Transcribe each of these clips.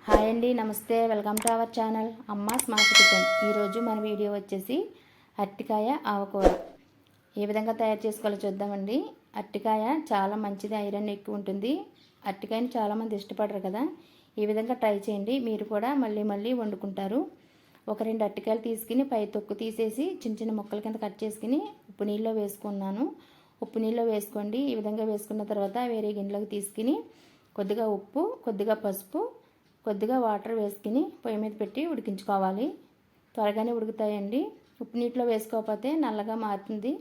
Hi అండి, నమస్తే. Welcome to our channel అమ్మ స్మార్ట్ కిచెన్. ఈరోజు మన వీడియో వచ్చేసి అరటికాయ ఆవకూర ఏ విధంగా తయారు చేసుకోవాలో చూద్దామండి. అరటికాయ చాలా మంచిది, ఐరన్ ఎక్కువ ఉంటుంది. అరటికాయని చాలామంది ఇష్టపడరు కదా. ఈ విధంగా ట్రై చేయండి, మీరు కూడా మళ్ళీ మళ్ళీ వండుకుంటారు. ఒక 2 అరటికాయలు తీసుకుని పై తొక్కు తీసేసి చిన్న చిన్న ముక్కల కింద కట్ చేసుకుని ఉప్పు నీళ్ళలో వేసుకున్నాను. ఉప్పు నీళ్ళలో వేసుకోండి. ఈ విధంగా వేసుకున్న తర్వాత వేరే గిన్నెలోకి తీసుకుని కొద్దిగా ఉప్పు, కొద్దిగా పసుపు, కొద్దిగా వాటర్ వేసుకుని పొయ్యి మీద పెట్టి ఉడికించుకోవాలి. త్వరగానే ఉడుకుతాయండి. ఉప్పు నీటిలో వేసుకోకపోతే నల్లగా మారుతుంది,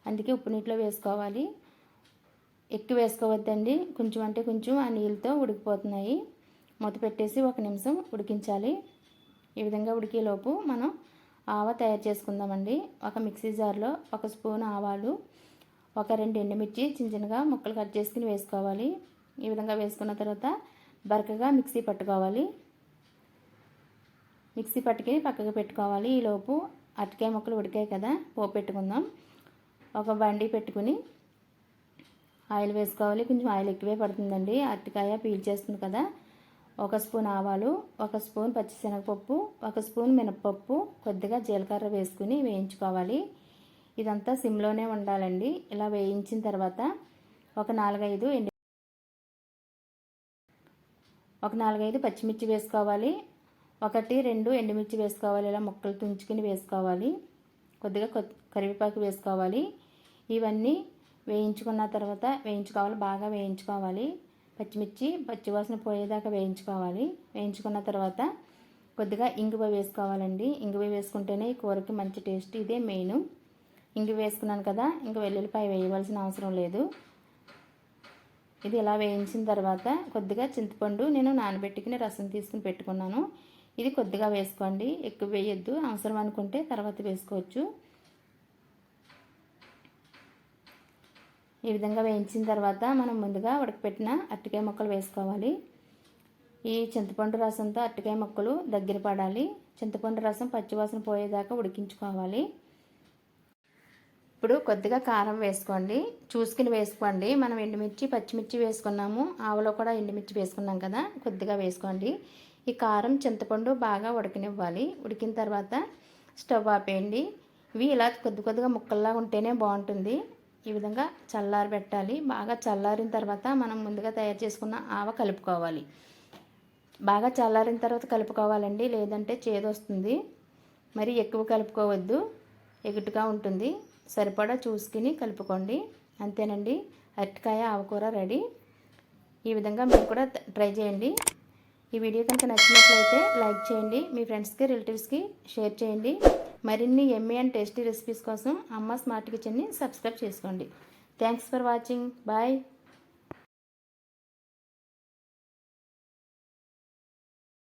అందుకే ఉప్పు నీటిలో వేసుకోవాలి. ఎక్కువ వేసుకోవద్దండి, కొంచెం అంటే కొంచెం ఆ నీళ్ళతో ఉడికిపోతున్నాయి. మూత పెట్టేసి 1 నిమిషం ఉడికించాలి. ఈ విధంగా ఉడికేలోపు మనం ఆవ తయారు చేసుకుందామండి. ఒక మిక్సీ జార్లో 1 స్పూన్ ఆవాలు, ఒక 2 ఎండుమిర్చి చిన్న చిన్నగా ముక్కలు కట్ చేసుకుని వేసుకోవాలి. ఈ విధంగా వేసుకున్న తర్వాత బరకగా మిక్సీ పట్టుకోవాలి. మిక్సీ పట్టుకుని పక్కకు పెట్టుకోవాలి. ఈలోపు అరటికాయ ముక్కలు ఉడికాయి కదా, పోపు పెట్టుకుందాం. ఒక బండి పెట్టుకుని ఆయిల్ వేసుకోవాలి. కొంచెం ఆయిల్ ఎక్కువే పడుతుందండి, అరటికాయ పీల్చేస్తుంది కదా. 1 స్పూన్ ఆవాలు, 1 స్పూన్ పచ్చిశనగపప్పు, 1 స్పూన్ మినపప్పు, కొద్దిగా జీలకర్ర వేసుకుని వేయించుకోవాలి. ఇదంతా సిమ్లోనే ఉండాలండి. ఇలా వేయించిన తర్వాత ఒక 4-5 పచ్చిమిర్చి వేసుకోవాలి. 1-2 ఎండుమిర్చి వేసుకోవాలి. ఇలా ముక్కలు తుంచుకుని వేసుకోవాలి. కొద్దిగా కరివేపాకు వేసుకోవాలి. ఇవన్నీ వేయించుకున్న తర్వాత బాగా వేయించుకోవాలి. పచ్చిమిర్చి పచ్చివాసన పోయేదాకా వేయించుకోవాలి. వేయించుకున్న తర్వాత కొద్దిగా ఇంగువ వేసుకోవాలండి. ఇంగువ వేసుకుంటేనే ఈ కూరకి మంచి టేస్ట్, ఇదే మెయిన్. ఇంగువ వేసుకున్నాను కదా, ఇంక వెల్లుల్లిపాయ వేయవలసిన అవసరం లేదు. ఇది ఇలా వేయించిన తర్వాత కొద్దిగా చింతపండు నేను నానబెట్టుకుని రసం తీసుకుని పెట్టుకున్నాను. ఇది కొద్దిగా వేసుకోండి, ఎక్కువ వేయొద్దు. అవసరం అనుకుంటే తర్వాత వేసుకోవచ్చు. ఈ విధంగా వేయించిన తర్వాత మనం ముందుగా ఉడకపెట్టిన అరటికాయ ముక్కలు వేసుకోవాలి. ఈ చింతపండు రసంతో అరటికాయ ముక్కలు దగ్గర పడాలి. చింతపండు రసం పచ్చివాసన పోయేదాకా ఉడికించుకోవాలి. ఇప్పుడు కొద్దిగా కారం వేసుకోండి, చూసుకుని వేసుకోండి. మనం ఎండుమిర్చి పచ్చిమిర్చి వేసుకున్నాము, ఆవలో కూడా ఎండుమిర్చి వేసుకున్నాం కదా, కొద్దిగా వేసుకోండి. ఈ కారం చింతపండు బాగా ఉడకనివ్వాలి. ఉడికిన తర్వాత స్టవ్ ఆపేయండి. ఇవి ఇలా కొద్దిగా ముక్కల్లా ఉంటేనే బాగుంటుంది. ఈ విధంగా చల్లారబెట్టాలి. బాగా చల్లారిన తర్వాత మనం ముందుగా తయారు చేసుకున్న ఆవ కలుపుకోవాలి. బాగా చల్లారిన తర్వాత కలుపుకోవాలండి, లేదంటే చేదొస్తుంది. మరి ఎక్కువ కలుపుకోవద్దు, ఎగుటుగా ఉంటుంది. సరిపడా చూసుకుని కలుపుకోండి. అంతేనండి, అరటికాయ ఆవకూర రెడీ. ఈ విధంగా మీరు కూడా ట్రై చేయండి. ఈ వీడియో కనుక నచ్చినట్లయితే లైక్ చేయండి, మీ ఫ్రెండ్స్కి రిలేటివ్స్కి షేర్ చేయండి. మరిన్ని యమ్మీ అండ్ టేస్టీ రెసిపీస్ కోసం అమ్మ స్మార్ట్ కిచెన్ని సబ్స్క్రైబ్ చేసుకోండి. Thanks for watching. బాయ్.